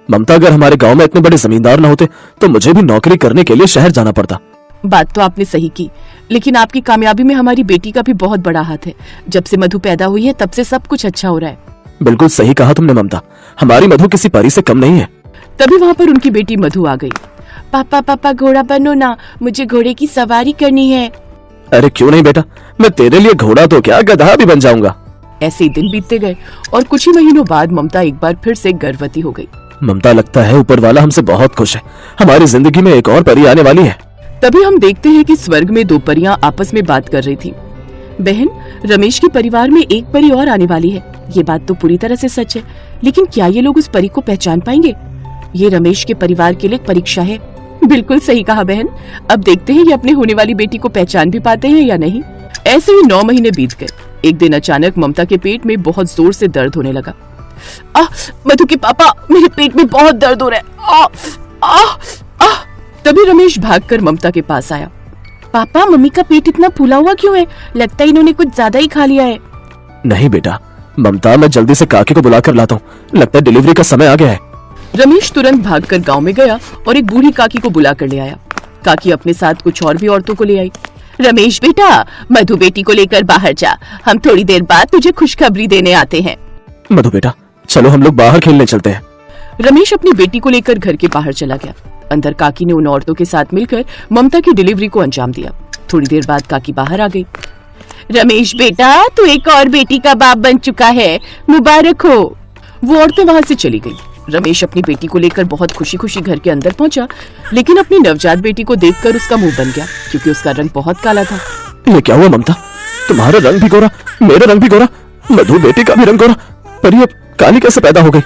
ममता, अगर हमारे गांव में इतने बड़े जमींदार न होते तो मुझे भी नौकरी करने के लिए शहर जाना पड़ता। बात तो आपने सही की, लेकिन आपकी कामयाबी में हमारी बेटी का भी बहुत बड़ा हाथ है। जब से मधु पैदा हुई है तब से सब कुछ अच्छा हो रहा है। बिल्कुल सही कहा तुमने ममता, हमारी मधु किसी परी से कम नहीं है। तभी वहाँ पर उनकी बेटी मधु आ गई। पापा पापा घोड़ा बनो ना, मुझे घोड़े की सवारी करनी है। अरे क्यों नहीं बेटा, मैं तेरे लिए घोड़ा तो क्या गधा भी बन जाऊंगा। ऐसे ही दिन बीतते गए और कुछ ही महीनों बाद ममता एक बार फिर से गर्भवती हो गई। ममता, लगता है ऊपर वाला हमसे बहुत खुश है, हमारी जिंदगी में एक और परी आने वाली है। तभी हम देखते हैं कि स्वर्ग में दो परियां आपस में बात कर रही थी। बहन, रमेश के परिवार में एक परी और आने वाली है। ये बात तो पूरी तरह से सच है, लेकिन क्या ये लोग उस परी को पहचान पाएंगे? ये रमेश के परिवार के लिए परीक्षा है। बिल्कुल सही कहा बहन, अब देखते हैं ये अपने होने वाली बेटी को पहचान भी पाते हैं या नहीं। ऐसे ही 9 महीने बीत गए। एक दिन अचानक ममता के पेट में बहुत जोर से दर्द होने लगा। मधु के पापा, मेरे पेट में बहुत दर्द हो रहा है। तभी रमेश भागकर ममता के पास आया। पापा, मम्मी का पेट इतना फूला हुआ क्यों है? लगता है इन्होंने कुछ ज्यादा ही खा लिया है। नहीं बेटा ममता, मैं जल्दी से काकी को बुलाकर लाता हूँ, लगता है डिलीवरी का समय आ गया है। रमेश तुरंत भागकर गांव में गया और एक बूढ़ी काकी को बुला कर ले आया। काकी अपने साथ कुछ और भी औरतों को ले आई। रमेश बेटा, मधु बेटी को लेकर बाहर जा, हम थोड़ी देर बाद तुझे खुशखबरी देने आते हैं। मधु बेटा, चलो हम लोग बाहर खेलने चलते हैं। रमेश अपनी बेटी को लेकर घर के बाहर चला गया। अंदर काकी ने उन औरतों के साथ मिलकर ममता की डिलीवरी को अंजाम दिया। थोड़ी देर बाद काकी बाहर आ गई। रमेश बेटा, तू एक और बेटी का बाप बन चुका है, मुबारक हो। वो औरतें वहाँ से चली गई। रमेश अपनी बेटी को लेकर बहुत खुशी खुशी घर के अंदर पहुंचा, लेकिन अपनी नवजात बेटी को देखकर उसका मुंह बन गया, क्योंकि उसका रंग बहुत काला था। ये क्या हुआ ममता, तुम्हारा रंग भी गोरा, मेरा रंग भी गोरा, मधु बेटी का भी रंग गोरा, पर ये काली कैसे पैदा हो गई?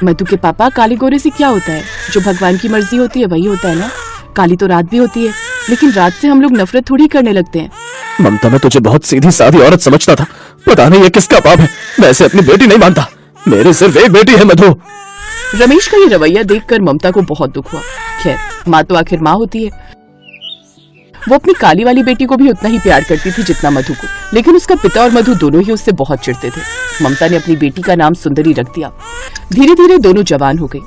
मधु के पापा, काले गोरे से क्या होता है? जो भगवान की मर्जी होती है वही होता है ना। काली तो रात भी होती है, लेकिन रात से हम लोग नफरत थोड़ी करने लगते हैं। ममता, मैं तुझे बहुत सीधी सादी औरत समझता था, पता नहीं ये किसका पाप है। मैं ऐसे अपनी बेटी नहीं मानता, मेरी सिर्फ एक बेटी है मधु। रमेश का ये रवैया देखकर ममता को बहुत दुख हुआ। खैर, माँ तो आखिर माँ होती है। वो अपनी काली वाली बेटी को भी उतना ही प्यार करती थी जितना मधु को, लेकिन उसका पिता और मधु दोनों ही उससे बहुत चिढ़ते थे। ममता ने अपनी बेटी का नाम सुंदरी रख दिया। धीरे धीरे दोनों जवान हो गई।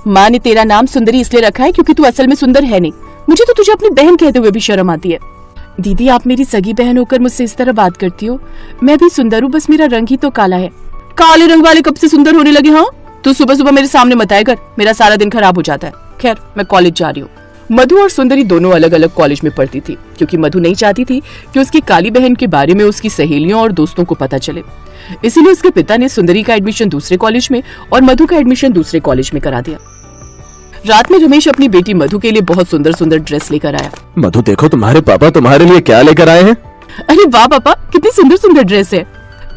माँ ने तेरा नाम सुंदरी इसलिए रखा है क्योंकि तू असल में सुंदर है नहीं। मुझे तो तुझे अपनी बहन कहते हुए भी शर्म आती है। दीदी, आप मेरी सगी बहन होकर मुझसे इस तरह बात करती हो। मैं भी सुंदर हूँ, बस मेरा रंग ही तो काला है। काले रंग वाले कब से सुंदर होने लगे? हाँ, तू सुबह सुबह मेरे सामने मत आया कर, मेरा सारा दिन खराब हो जाता है। खैर, मैं कॉलेज जा रही हूँ। मधु और सुंदरी दोनों अलग अलग कॉलेज में पढ़ती थी, क्योंकि मधु नहीं चाहती थी कि उसकी काली बहन के बारे में उसकी सहेलियों और दोस्तों को पता चले। इसीलिए उसके पिता ने सुंदरी का एडमिशन दूसरे कॉलेज में और मधु का एडमिशन दूसरे कॉलेज में करा दिया। रात में रमेश अपनी बेटी मधु के लिए बहुत सुंदर सुंदर ड्रेस लेकर आया। मधु, देखो तुम्हारे पापा तुम्हारे लिए क्या लेकर आए हैं। अरे वाह पापा, कितनी सुंदर सुंदर ड्रेस है।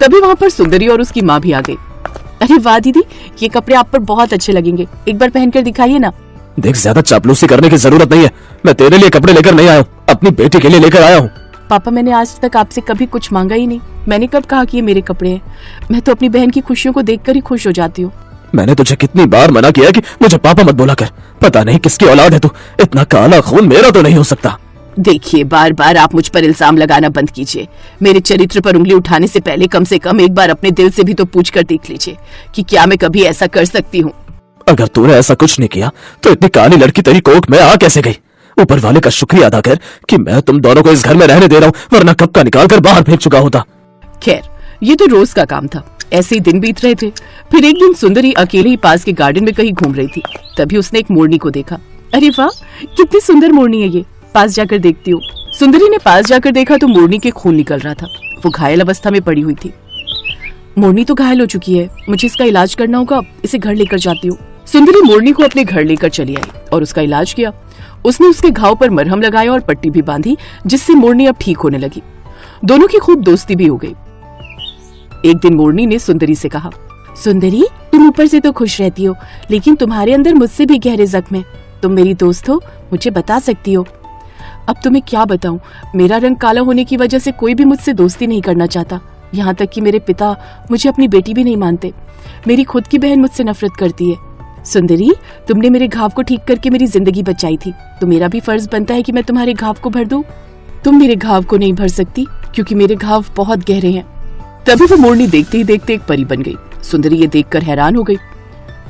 तभी वहाँ पर सुंदरी और उसकी माँ भी आ गई। अरे वाह दीदी, ये कपड़े आप पर बहुत अच्छे लगेंगे, एक बार पहनकर दिखाइए ना। देख, ज्यादा चापलूसी करने की जरूरत नहीं है, मैं तेरे लिए कपड़े लेकर नहीं आया हूँ, अपनी बेटी के लिए लेकर आया हूँ। पापा, मैंने आज तक आपसे कभी कुछ मांगा ही नहीं। मैंने कब कहा कि ये मेरे कपड़े हैं? मैं तो अपनी बहन की खुशियों को देखकर ही खुश हो जाती हूँ। मैंने तुझे कितनी बार मना किया कि मुझे पापा मत बोला कर, पता नहीं किसकी औलाद है तू, इतना काला खून मेरा तो नहीं हो सकता। देखिए, बार बार आप मुझ पर इल्जाम लगाना बंद कीजिए। मेरे चरित्र पर उंगली उठाने से पहले कम से कम एक बार अपने दिल से भी तो पूछ कर देख लीजिए कि क्या मैं कभी ऐसा कर सकती हूँ। अगर तूने ऐसा कुछ नहीं किया तो इतनी काली लड़की तेरी कोख में आ कैसे गई? ऊपर वाले का शुक्रिया अदा कर कि मैं तुम दोनों को इस घर में रहने दे रहा हूँ, वरना कब का निकाल कर बाहर फेंक चुका होता। खैर, ये तो रोज का काम था। ऐसे ही दिन बीत रहे थे। फिर एक दिन सुंदरी अकेले ही पास के गार्डन में कहीं घूम रही थी। तभी उसने एक मोरनी को देखा। अरे वाह, कितनी सुंदर मोरनी है ये, पास जाकर देखती हूँ। सुंदरी ने पास जाकर देखा तो मोरनी के खून निकल रहा था। वो घायल अवस्था में पड़ी हुई थी। मोरनी तो घायल हो चुकी है, मुझे इसका इलाज करना होगा, इसे घर लेकर जाती हूँ। सुंदरी मोरनी को अपने घर लेकर चली आई और उसका इलाज किया। उसने उसके घाव पर मरहम लगाया और पट्टी भी बांधी, जिससे मोरनी अब ठीक होने लगी। दोनों की खूब दोस्ती भी हो गई। एक दिन मोरनी ने सुंदरी से कहा, सुंदरी, तुम ऊपर से तो खुश रहती हो, लेकिन तुम्हारे अंदर मुझसे भी गहरे जख्म है। तुम मेरी दोस्त हो, मुझे बता सकती हो। अब तुम्हें क्या बताऊं, मेरा रंग काला होने की वजह से कोई भी मुझसे दोस्ती नहीं करना चाहता। यहाँ तक कि मेरे पिता मुझे अपनी बेटी भी नहीं मानते। मेरी खुद की बहन मुझसे नफरत करती है। सुंदरी, तुमने मेरे घाव को ठीक करके मेरी जिंदगी बचाई थी, तो मेरा भी फर्ज बनता है कि मैं तुम्हारे घाव को भर दूं। तुम मेरे घाव को नहीं भर सकती, क्योंकि मेरे घाव बहुत गहरे हैं। तभी वो मोरनी देखते ही देखते एक परी बन गई। सुंदरी ये देखकर हैरान हो गई।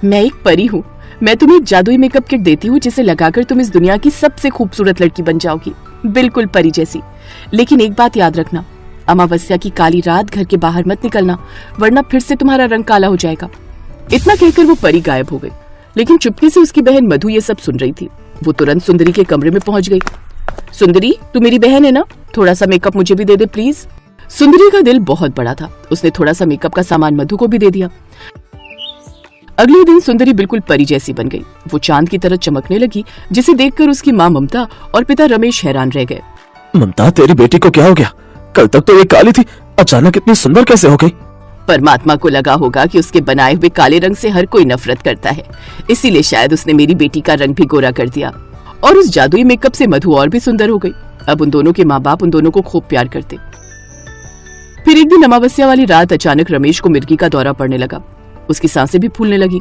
मैं एक परी हूँ, मैं तुम्हें एक जादुई मेकअप किट देती हूँ जिसे लगाकर तुम इस दुनिया की सबसे खूबसूरत लड़की बन जाओगी, बिल्कुल परी जैसी। लेकिन एक बात याद रखना, अमावस्या की काली रात घर के बाहर मत निकलना, वरना फिर से तुम्हारा रंग काला हो जाएगा। इतना कहकर वो परी गायब हो गई, लेकिन चुपके से उसकी बहन मधु ये सब सुन रही थी। वो तुरंत सुंदरी के कमरे में पहुंच गई। सुंदरी, तू मेरी बहन है ना, थोड़ा सा मेकअप मुझे भी दे दे प्लीज। सुंदरी का दिल बहुत बड़ा था, उसने थोड़ा सा मेकअप का सामान मधु को भी दे दिया। अगले दिन सुंदरी बिल्कुल परी जैसी बन गई। वो चांद की तरह चमकने लगी, जिसे देखकर उसकी माँ ममता और पिता रमेश हैरान रह गए। ममता, तेरी बेटी को क्या हो गया? कल तक तो ये काली थी, अचानक इतनी सुंदर कैसे हो गई? परमात्मा को लगा होगा कि उसके बनाए हुए काले रंग से हर कोई नफरत करता है, इसीलिए शायद उसने मेरी बेटी का रंग भी गोरा कर दिया। और उस जादुई मेकअप से मधु और भी सुंदर हो गई। अब उन दोनों के माँ बाप उन दोनों को खूब प्यार करते। फिर एक दिन अमावस्या वाली रात अचानक रमेश को मिर्गी का दौरा पड़ने लगा। उसकी सांसें भी फूलने लगी।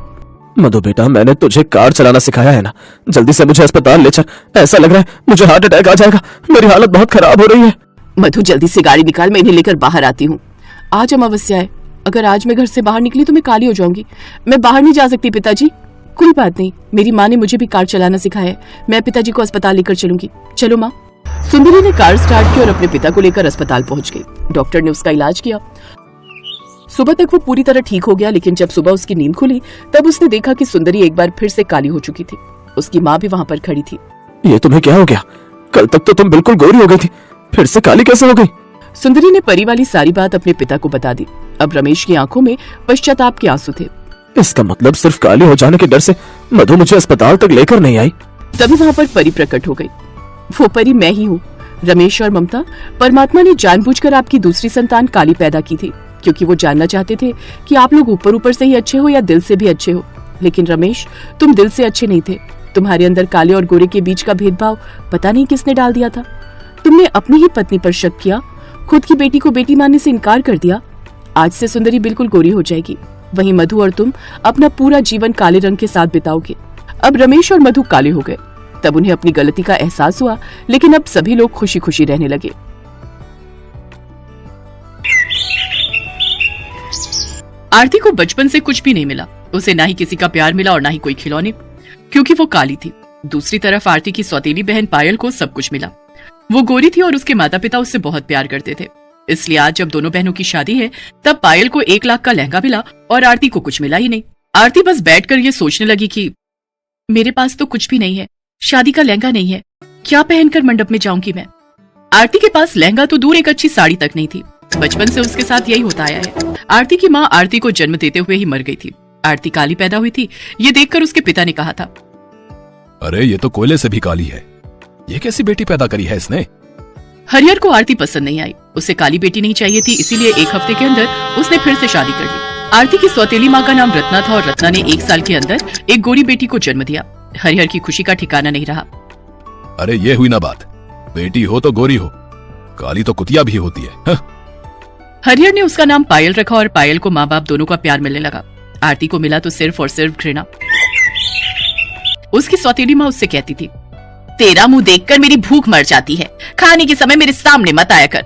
मधु बेटा, मैंने तुझे कार चलाना सिखाया है ना, जल्दी से मुझे अस्पताल ले चल। ऐसा लग रहा है मुझे हार्ट अटैक आ जाएगा, मेरी हालत बहुत खराब हो रही है। मधु, जल्दी से गाड़ी निकाल, मैं इन्हें लेकर बाहर आती हूँ। आज अमावस्या है, अगर आज मैं घर से बाहर निकली तो मैं काली हो जाऊंगी। मैं बाहर नहीं जा सकती पिताजी। कोई बात नहीं, मेरी माँ ने मुझे भी कार चलाना सिखाया है, मैं पिताजी को अस्पताल लेकर चलूंगी। चलो माँ। सुंदरी ने कार स्टार्ट की और अपने पिता को लेकर अस्पताल पहुंच गई। डॉक्टर ने उसका इलाज किया। सुबह तक वो पूरी तरह ठीक हो गया, लेकिन जब सुबह उसकी नींद खुली तब उसने देखा कि सुंदरी एक बार फिर से काली हो चुकी थी। उसकी माँ भी वहाँ पर खड़ी थी। ये तुम्हें क्या हो गया? कल तक तो तुम बिल्कुल गोरी हो गई थी, फिर से काली कैसे हो गई? सुंदरी ने परी वाली सारी बात अपने पिता को बता दी। अब रमेश की आंखों में पश्चाताप के आंसू थे। इसका मतलब सिर्फ काली हो जाने के डर से मधु मुझे अस्पताल तक लेकर नहीं आई। तभी वहाँ पर परी प्रकट हो गई। वो परी मैं ही हूँ। रमेश और ममता, परमात्मा ने जानबूझकर आपकी दूसरी संतान काली पैदा की थी, क्योंकि वो जानना चाहते थे कि आप लोग ऊपर ऊपर से ही अच्छे हो या दिल से भी अच्छे हो। लेकिन रमेश, तुम दिल से अच्छे नहीं थे। तुम्हारे अंदर काले और गोरे के बीच का भेदभाव पता नहीं किसने डाल दिया था। तुमने अपनी ही पत्नी पर शक किया, खुद की बेटी को बेटी मानने से इनकार कर दिया। आज से सुंदरी बिल्कुल गोरी हो जाएगी, वहीं मधु और तुम अपना पूरा जीवन काले रंग के साथ बिताओगे। अब रमेश और मधु काले हो गए। तब उन्हें अपनी गलती का एहसास हुआ, लेकिन अब सभी लोग खुशी खुशी रहने लगे। आरती को बचपन से कुछ भी नहीं मिला। उसे ना ही किसी का प्यार मिला और ना ही कोई खिलौने, क्योंकि वो काली थी। दूसरी तरफ आरती की सौतेली बहन पायल को सब कुछ मिला। वो गोरी थी और उसके माता पिता उससे बहुत प्यार करते थे। इसलिए आज जब दोनों बहनों की शादी है, तब पायल को 1 लाख का लहंगा मिला और आरती को कुछ मिला ही नहीं। आरती बस बैठकर ये सोचने लगी कि मेरे पास तो कुछ भी नहीं है, शादी का लहंगा नहीं है, क्या पहनकर मंडप में जाऊंगी मैं। आरती के पास लहंगा तो दूर, एक अच्छी साड़ी तक नहीं थी। बचपन से उसके साथ यही होता आया है। आरती की माँ आरती को जन्म देते हुए ही मर गई थी। आरती काली पैदा हुई थी, ये देखकर उसके पिता ने कहा था, अरे ये तो कोयले से भी काली है, ये कैसी बेटी पैदा करी है इसने। हरिहर को आरती पसंद नहीं आई। उसे काली बेटी नहीं चाहिए थी, इसीलिए 1 हफ्ते के अंदर उसने फिर से शादी कर ली। आरती की सौतेली माँ का नाम रत्ना था और रत्ना ने 1 साल के अंदर एक गोरी बेटी को जन्म दिया। हरिहर की खुशी का ठिकाना नहीं रहा। अरे ये हुई ना बात, बेटी हो तो गोरी हो, काली तो कुतिया भी होती है। हाँ? हरिहर ने उसका नाम पायल रखा और पायल को माँ बाप दोनों का प्यार मिलने लगा। आरती को मिला तो सिर्फ और सिर्फ घृणा। उसकी सौतेली माँ उससे कहती थी, तेरा मुंह देखकर मेरी भूख मर जाती है, खाने के समय मेरे सामने मत आया कर।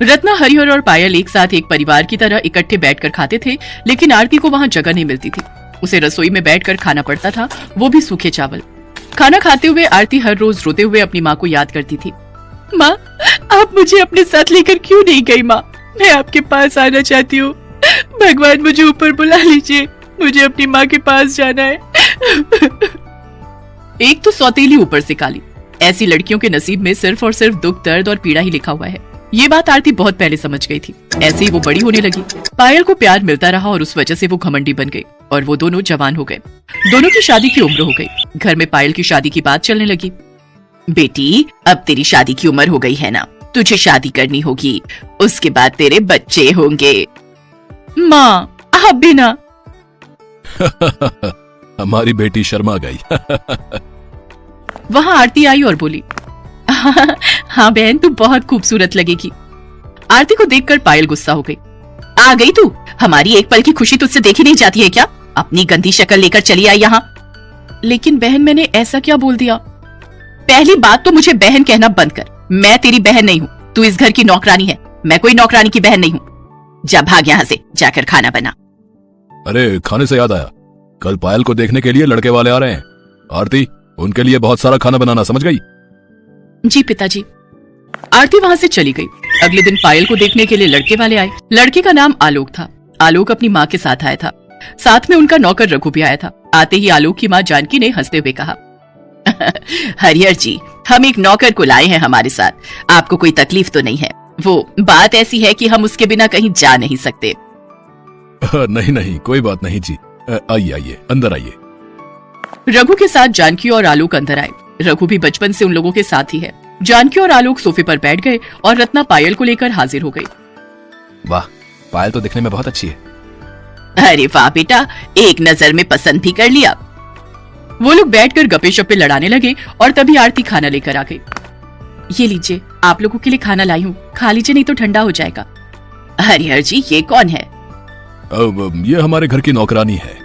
रत्ना, हरिहर और पायल एक साथ एक परिवार की तरह इकट्ठे बैठकर खाते थे, लेकिन आरती को वहाँ जगह नहीं मिलती थी। उसे रसोई में बैठकर खाना पड़ता था, वो भी सूखे चावल। खाना खाते हुए आरती हर रोज रोते हुए अपनी माँ को याद करती थी। माँ, आप मुझे अपने साथ लेकर क्यों नहीं गई? माँ, मैं आपके पास आना चाहती हूँ, भगवान मुझे ऊपर बुला लीजिए, मुझे अपनी माँ के पास जाना है। एक तो सौतेली, ऊपर से काली। ऐसी लड़कियों के नसीब में सिर्फ और सिर्फ दुख, दर्द और पीड़ा ही लिखा हुआ है। ये बात आरती बहुत पहले समझ गई थी। ऐसे ही वो बड़ी होने लगी। पायल को प्यार मिलता रहा और उस वजह से वो घमंडी बन गई और वो दोनों जवान हो गए। दोनों की शादी की उम्र हो गई। घर में पायल की शादी की बात चलने लगी। बेटी, अब तेरी शादी की उम्र हो गई है ना, तुझे शादी करनी होगी, उसके बाद तेरे बच्चे होंगे। माँ, आप भी ना। हमारी बेटी शर्मा गई। वहाँ आरती आई और बोली, हाँ बहन, तू बहुत खूबसूरत लगेगी। आरती को देखकर पायल गुस्सा हो गई। आ गई तू? हमारी एक पल की खुशी तुझसे देखी नहीं जाती है क्या? अपनी गंदी शक्ल लेकर चली आई यहाँ। लेकिन बहन, मैंने ऐसा क्या बोल दिया? पहली बात तो मुझे बहन कहना बंद कर। मैं तेरी बहन नहीं हूँ, तू इस घर की नौकरानी है। मैं कोई नौकरानी की बहन नहीं हूँ। जा भाग यहाँ से, जाकर खाना बना। अरे खाने से याद आया, कल पायल को देखने के लिए लड़के वाले आ रहे हैं। आरती, उनके लिए बहुत सारा खाना बनाना, समझ गई? जी पिताजी। आरती वहां से चली गई। अगले दिन पायल को देखने के लिए लड़के वाले आए। लड़के का नाम आलोक था। आलोक अपनी माँ के साथ आया था। साथ में उनका नौकर रघु भी आया था। आते ही आलोक की माँ जानकी ने हंसते हुए कहा, हरिहर जी, हम एक नौकर को लाए हैं हमारे साथ। आपको कोई तकलीफ तो नहीं है? वो बात ऐसी है कि हम उसके बिना कहीं जा नहीं सकते। नहीं नहीं, कोई बात नहीं जी। आइए आइए, अंदर आइए। रघु के साथ जानकी और आलोक अंदर आए। रघु भी बचपन से उन लोगों के साथ ही है। जानकी और आलोक सोफे पर बैठ गए और रत्ना पायल को लेकर हाजिर हो गई। वाह, पायल तो दिखने में बहुत अच्छी है। अरे वाह बेटा, एक नजर में पसंद भी कर लिया। वो लोग बैठकर गप्पे शप्पे लड़ाने लगे और तभी आरती खाना लेकर आ गई। ये लीजिए, आप लोगों के लिए खाना लाई हूँ, खा लीजिए नहीं तो ठंडा हो जाएगा। हरिहर जी, ये कौन है? ये हमारे घर की नौकरानी है।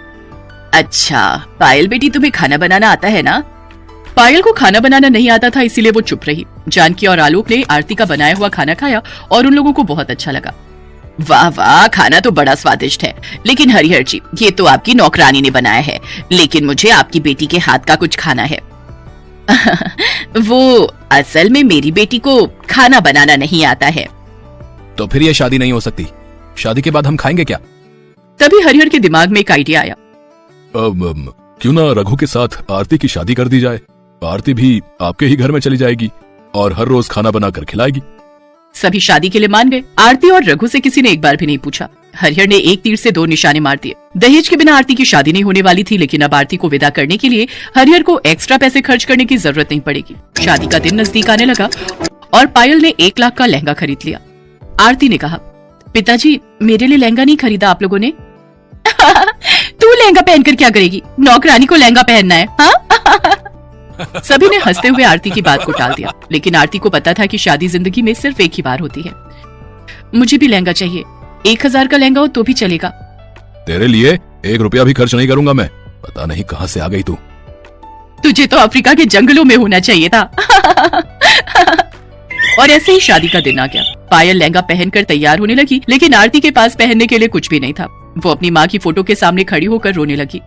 अच्छा, पायल बेटी, तुम्हें खाना बनाना आता है ना? पायल को खाना बनाना नहीं आता था, इसीलिए वो चुप रही। जानकी और आलोक ने आरती का बनाया हुआ खाना खाया और उन लोगों को बहुत अच्छा लगा। वाह वाह, खाना तो बड़ा स्वादिष्ट है। लेकिन हरिहर जी, ये तो आपकी नौकरानी ने बनाया है, लेकिन मुझे आपकी बेटी के हाथ का कुछ खाना है। वो असल में मेरी बेटी को खाना बनाना नहीं आता है। तो फिर ये शादी नहीं हो सकती। शादी के बाद हम खाएंगे क्या? तभी हरिहर के दिमाग में एक आइडिया आया। क्यों ना रघु के साथ आरती की शादी कर दी जाए। आरती भी आपके ही घर में चली जाएगी और हर रोज खाना बनाकर खिलाएगी। सभी शादी के लिए मान गए। आरती और रघु से किसी ने एक बार भी नहीं पूछा। हरिहर ने एक तीर से दो निशाने मार दिए। दहेज के बिना आरती की शादी नहीं होने वाली थी, लेकिन अब आरती को विदा करने के लिए हरिहर को एक्स्ट्रा पैसे खर्च करने की जरूरत नहीं पड़ेगी। शादी का दिन नजदीक आने लगा और पायल ने 1 लाख का लहंगा खरीद लिया। आरती ने कहा, पिताजी, मेरे लिए लहंगा नहीं खरीदा आप लोगों ने? तू लहंगा पहनकर क्या करेगी? नौकरानी को लहंगा पहनना है, हाँ? सभी ने हंसते हुए आरती की बात को टाल दिया, लेकिन आरती को पता था कि शादी जिंदगी में सिर्फ एक ही बार होती है। मुझे भी लहंगा चाहिए। 1000 का लहंगा हो तो भी चलेगा। तेरे लिए 1 रुपया भी खर्च नहीं करूंगा मैं। पता नहीं कहाँ से आ गई तू। तुझे तो अफ्रीका के जंगलों में होना चाहिए था। और ऐसे ही शादी का दिन आ गया। पायल लहंगा पहनकर तैयार होने लगी, लेकिन आरती के पास पहनने के लिए कुछ भी नहीं था। वो अपनी माँ की फोटो के सामने खड़ी होकर रोने लगी।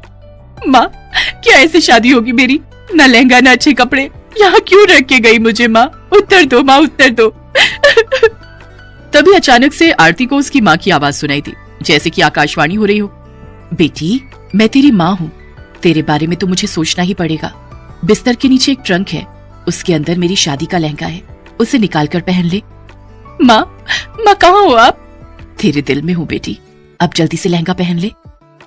माँ, क्या ऐसी शादी होगी मेरी? न लहंगा न अच्छे कपड़े, यहाँ क्यों रख के गई मुझे? माँ, उत्तर दो माँ, उत्तर दो। तभी अचानक से आरती को उसकी माँ की आवाज सुनाई दी, जैसे कि आकाशवाणी हो रही हो। बेटी, मैं तेरी माँ हूँ। तेरे बारे में तो मुझे सोचना ही पड़ेगा। बिस्तर के नीचे एक ट्रंक है, उसके अंदर मेरी शादी का लहंगा है, उसे निकाल कर पहन ले। माँ, माँ कहाँ हो आप? तेरे दिल में हूँ बेटी, अब जल्दी से लहंगा पहन ले।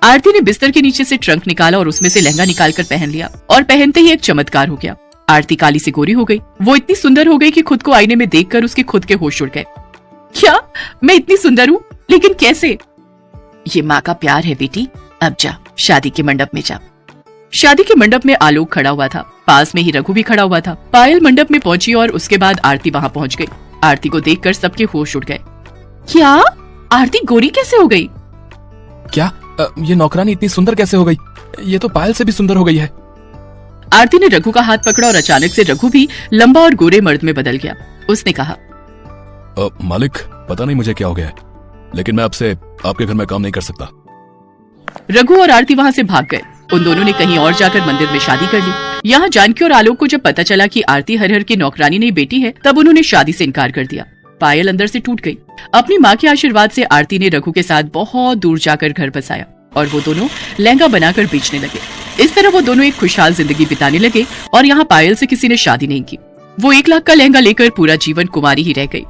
आरती ने बिस्तर के नीचे से ट्रंक निकाला और उसमें से लहंगा निकाल कर पहन लिया, और पहनते ही एक चमत्कार हो गया। आरती काली से गोरी हो गई। वो इतनी सुंदर हो गई कि खुद को आईने में देखकर उसके खुद के होश उड़ गए। क्या मैं इतनी सुंदर हूँ? लेकिन कैसे? ये माँ का प्यार है बेटी। अब जा, शादी के मंडप में जा। शादी के मंडप में आलोक खड़ा हुआ था, पास में ही रघु भी खड़ा हुआ था। पायल मंडप में पहुंची और उसके बाद आरती वहां पहुंच गई। आरती को देखकर सबके होश उड़ गए। क्या आरती गोरी कैसे हो गई? क्या ये नौकरानी इतनी सुंदर कैसे हो गई? ये तो पायल से भी सुंदर हो गई है। आरती ने रघु का हाथ पकड़ा और अचानक से रघु भी लंबा और गोरे मर्द में बदल गया। उसने कहा, मालिक, पता नहीं मुझे क्या हो गया है, लेकिन मैं आपसे आपके घर में काम नहीं कर सकता। रघु और आरती वहां से भाग गए। उन दोनों ने कहीं और जाकर मंदिर में शादी कर ली। यहाँ जानकी और आलोक को जब पता चला कि आरती हरिहर की नौकरानी नहीं बेटी है, तब उन्होंने शादी से इनकार कर दिया। पायल अंदर से टूट गई। अपनी माँ के आशीर्वाद से आरती ने रघु के साथ बहुत दूर जाकर घर बसाया और वो दोनों लहंगा बनाकर बेचने लगे। इस तरह वो दोनों एक खुशहाल जिंदगी बिताने लगे और यहाँ पायल से किसी ने शादी नहीं की। वो 1 लाख का लहंगा लेकर पूरा जीवन कुंवारी ही रह गई।